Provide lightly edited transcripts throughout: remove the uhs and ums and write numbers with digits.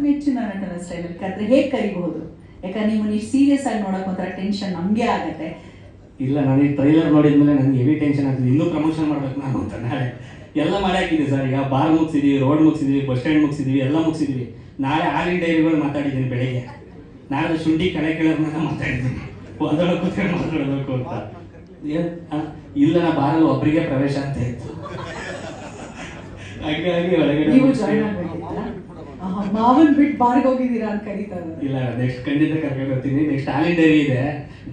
ಹೆಚ್ಚಿನ ನಟನ ಸ್ಟೈಲಲ್ಲಿ ಕರೆದ್ರೆ ಹೇಗೆ ಕರಿಬಹುದು? ಯಾಕಂದ್ರೆ ನೀವು ಸೀರಿಯಸ್ ಆಗಿ ನೋಡಕ್ ಒಂಥರ ಟೆನ್ಷನ್ ನಮಗೆ ಆಗತ್ತೆ. ಇಲ್ಲ, ನಾನು ಈ ಟ್ರೈಲರ್ ನೋಡಿದ್ಮೇಲೆ ನನಗೆ ಹೆವಿ ಟೆನ್ಷನ್ ಆಗ್ತದೆ. ಇನ್ನೂ ಪ್ರಮೋಷನ್ ಮಾಡ್ಬೇಕು ನಾನು ಅಂತ. ನಾಳೆ ಎಲ್ಲ ಮಾಡಿ ಹಾಕಿದ್ವಿ ಸರ್. ಈಗ ಬಾರ್ ಮುಗಿಸಿದ್ವಿ, ರೋಡ್ ಮುಗಿಸಿದ್ವಿ, ಬಸ್ ಸ್ಟ್ಯಾಂಡ್ ಮುಗಿಸಿದ್ವಿ, ಎಲ್ಲ ಮುಗಿಸಿದ್ವಿ. ನಾಳೆ ಹಾಲಿನ ಡೈರಿಗಳು ಮಾತಾಡಿದ್ದೀನಿ ಬೆಳಗ್ಗೆ. ನಾಳೆ ಶುಂಠಿ ಕಡೆ ಕೇಳೋದ್ಮೇಲೆ ಮಾತಾಡಿದ್ದೀನಿ. ಒಂದೊಳಗೆ ಕೂತ್ಕೊಂಡು ಮಾತಾಡಬೇಕು ಅಂತ. ಇಲ್ಲ, ನಾ ಬಾರಲ್ಲಿ ಒಬ್ಬರಿಗೆ ಪ್ರವೇಶ ಅಂತ ಇತ್ತು. ಹಾಗಾಗಿ ಒಳಗಡೆ ಮಾವನ್ ಬಿಟ್ಟು ಬಾರ್ಗೆ ಹೋಗಿದ್ದೀರಾ ಅಂತ ಕರೀತಾರೆ. ಇಲ್ಲ, ನೆಕ್ಸ್ಟ್ ಖಂಡಿತ ಕರ್ಕೊಂಡು ಹೋಗ್ತೀನಿ. ನೆಕ್ಸ್ಟ್ ಹಾಲಿನ ಡೈರಿ ಇದೆ.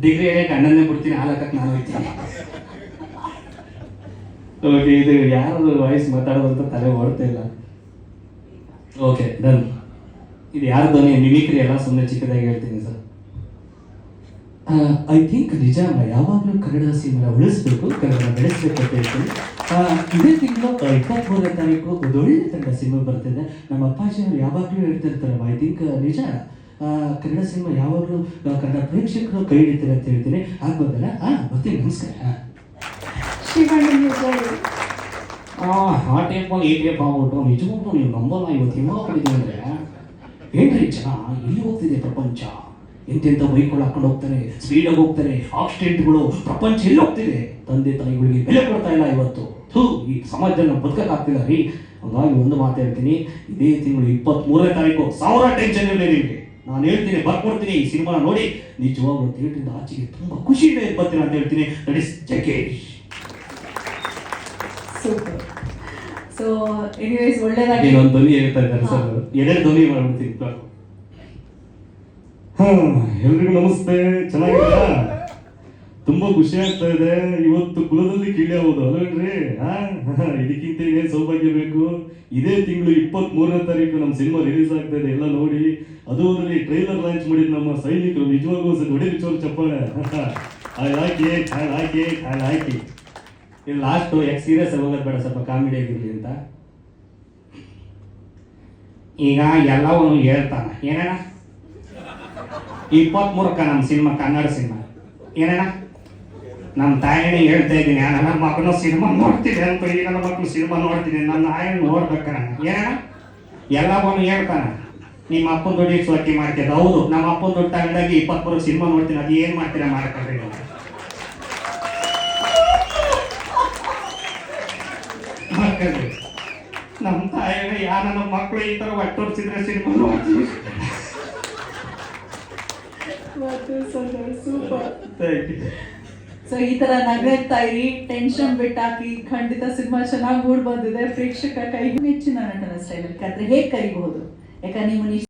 ಡಿಗ್ರಿ ಅಣ್ಣನ್ನೇ ಬಿಡ್ತೀನಿ, ಹಾಲಕ್ಕೆ ನಾನು ಹೋಗ್ತೀನಿ. ಓಕೆ, ಇದು ಯಾರದು ವಾಯ್ಸ್ ಮಾತಾಡೋದು ಅಂತ ತಲೆ ಓಡ್ತಾ ಇಲ್ಲ. Okay, done. ಇದು ಯಾರ್ದು ಮಿಮಿಕ್ರಿ ಎಲ್ಲ ಸುಮ್ಮನೆ ಚಿಕ್ಕದಾಗಿ ಹೇಳ್ತೀನಿ ಸರ್. ಐ ಥಿಂಕ್ ನಿಜ, ಯಾವಾಗಲೂ ಕನ್ನಡ ಸಿನಿಮಾ ಉಳಿಸ್ಬೇಕು, ಕನ್ನಡ ಬೆಳೆಸ್ಬೇಕು ಅಂತ ಹೇಳ್ತೀನಿ. ಇದೇ ತಿಂಗಳು 23ನೇ ತಾರೀಕು ಒಳ್ಳೆ ಕನ್ನಡ ಸಿನಿಮಾ ಬರ್ತಿದೆ. ನಮ್ಮ ಅಪ್ಪಾಜಿ ಅವರು ಯಾವಾಗಲೂ ಹೇಳ್ತಿರ್ತಾರೆ, ಐ ಥಿಂಕ್ ನಿಜ, ಕನ್ನಡ ಸಿನಿಮಾ ಯಾವಾಗಲೂ ಕನ್ನಡ ಪ್ರೇಕ್ಷಕರು ಕೈ ಹಿಡಿತಾರೆ ಅಂತ ಹೇಳ್ತೀನಿ. ಆಗ್ಬೋದಲ್ಲ? ಬರ್ತೀನಿ, ನಮಸ್ಕಾರ. ಆ ಟೇಪ್ ಈ ಟೇಪ್ ಆಗ್ಬಿಟ್ಟು ನಿಜವಾಗ್ಲೂ ನೀವು ನಂಬಲ್ಲ. ಇವತ್ತು ಹೆಂಗ ಕಡಿದೀವಿ ಅಂದರೆ, ಏನ್ರಿ ಜನ ಇಲ್ಲಿ ಹೋಗ್ತಿದೆ ಪ್ರಪಂಚ. ಎಂತೆಂಥ ಬೈಕ್ಗಳು ಹಾಕೊಂಡು ಹೋಗ್ತಾರೆ, ಸ್ಪೀಡಾಗಿ ಹೋಗ್ತಾರೆ, ಆಕ್ಸಿಡೆಂಟ್ಗಳು, ಪ್ರಪಂಚ ಎಲ್ಲಿ ಹೋಗ್ತಿದೆ. ತಂದೆ ತಾಯಿಗಳಿಗೆ ಬೆಲೆ ಕೊಡ್ತಾ ಇಲ್ಲ ಇವತ್ತು. ಈ ಸಮಾಜದಲ್ಲಿ ನಾವು ಬದುಕಕ್ಕಾಗ್ತಿಲ್ಲ ರೀ. ಹಾಗಾಗಿ ಒಂದು ಮಾತು ಹೇಳ್ತೀನಿ, ಇದೇ ತಿಂಗಳು 23ನೇ ತಾರೀಕು 1000 ಟೆನ್ಷನ್ ಇರಲಿ ನಿಮಗೆ. ನಾನು ಹೇಳ್ತೀನಿ, ಬರ್ಕೊಡ್ತೀನಿ. ಈ ಸಿನಿಮಾ ನೋಡಿ ನಿಜವಾಗ್ಲೂ ಥಿಯೇಟ್ರಿಂದ ಆಚೆಗೆ ತುಂಬ ಖುಷಿಯಿಂದ ಬರ್ತೀನಿ ಅಂತ ಹೇಳ್ತೀನಿ. ದಟ್ ಇಸ್ ಜಗೇಶ್. ಸೂಪರ್. ಸೊ ಎನಿವೇಸ್, ಒಳ್ಳೆದಾಗಿ ಒಂದು ಧ್ವನಿ ಹೇಳ್ತಾ ಇದ್ದಾರೆ ಸರ್. 2 ಧ್ವನಿ ಮಾಡ್ಬಿಡ್ತೀನಿ. ಎಲ್ರಿಗೂ ನಮಸ್ತೆ. ಚೆನ್ನಾಗಿದ್ದೀರಾ? ತುಂಬಾ ಖುಷಿ ಆಗ್ತಾ ಇದೆ. ಇವತ್ತು ಕುಲದಲ್ಲಿ ಕೀಳಿ ಹೌದು ಅಲ್ವೇನ್ರಿ? ಇದಕ್ಕಿಂತ ಏನೇನು ಸೌಭಾಗ್ಯ ಬೇಕು. ಇದೇ ತಿಂಗಳು 23ನೇ ತಾರೀಕು ನಮ್ಮ ಸಿನಿಮಾ ರಿಲೀಸ್ ಆಗ್ತಾ ಇದೆ. ಎಲ್ಲ ನೋಡಿ. ಅದು ಅದರಲ್ಲಿ ಟ್ರೈಲರ್ ಲಾಂಚ್ ಮಾಡಿದ ನಮ್ಮ ಸೈನಿಕರು ನಿಜವಾಗೂ ದೊಡ್ಡ ಚೋರು ಚಪ್ಪಾಳೆ. ಹಾಕಿ ಇಲ್ಲಿ ಲಾಸ್ಟ್ ಯಾಕೆ ಸೀರಿಯಸ್ ಆಗಿ ಹೋಗೋದು ಬೇಡ, ಸ್ವಲ್ಪ ಕಾಮಿಡಿ ಆಗಿರಲಿ ಅಂತ. ಈಗ ಎಲ್ಲವನ್ನೂ ಹೇಳ್ತಾನೆ. ಏನಣ್ಣ 23ಕ್ಕೆ ನಮ್ಮ ಸಿನಿಮಾ, ಕನ್ನಡ ಸಿನಿಮಾ. ಏನಣ್ಣ ನಮ್ಮ ತಾಯಿನೇ ಹೇಳ್ತಾ ಇದ್ದೀನಿ, ನನ್ನ ಮಕ್ಕಳು ಸಿನಿಮಾ ನೋಡ್ತೀನಿ ಅಂತ. ಈಗ ನನ್ನ ಮಕ್ಕಳು ಸಿನಿಮಾ ನೋಡ್ತೀನಿ, ನನ್ನ ಆಯನ್ ನೋಡ್ಬೇಕಣ್ಣ. ಏನಣ್ಣ ಎಲ್ಲವನ್ನೂ ಹೇಳ್ತಾನೆ. ನಿಮ್ಮ ಅಪ್ಪನ ದುಡ್ಡಿಗೆ ಸ್ವಚ್ಛ ಮಾಡ್ತಿದ್ದ. ಹೌದು, ನಮ್ಮ ಅಪ್ಪನ ದುಡ್ಡು ತಗೊಂಡಾಗಿ 23ಕ್ಕೆ ಸಿನಿಮಾ ನೋಡ್ತೀನಿ. ಅದು ಏನು ಮಾಡ್ತೀರಾ ಮಾಡ್ಕೊಳ್ರಿ ನೀವು. ನಮ್ಮ ತಾಯಿನ ನನ್ನ ಮಕ್ಕಳು ಈ ತರ ಒಟ್ಟೋರ್ಸಿದ್ರೆ ಸಿನಿಮಾ ನೋಡ್ತೀವಿ. ಸೂಪರ್. ಸೊ ಈ ತರ ನಗ್ತಾ ಇರಿ, ಟೆನ್ಷನ್ ಬಿಟ್ಟಾಕಿ. ಖಂಡಿತ ಸಿನಿಮಾ ಚೆನ್ನಾಗಿ ಮೂಡ್ ಬಂದಿದೆ. ಪ್ರೇಕ್ಷಕ ಕೈ ಹೆಚ್ಚಿನ ನಟನ ಸ್ಟೈಲಲ್ಲಿ ಕರೆದ್ರೆ ಹೇಗೆ ಕರಿಬಹುದು? ಯಾಕಂದ್ರೆ ನೀವು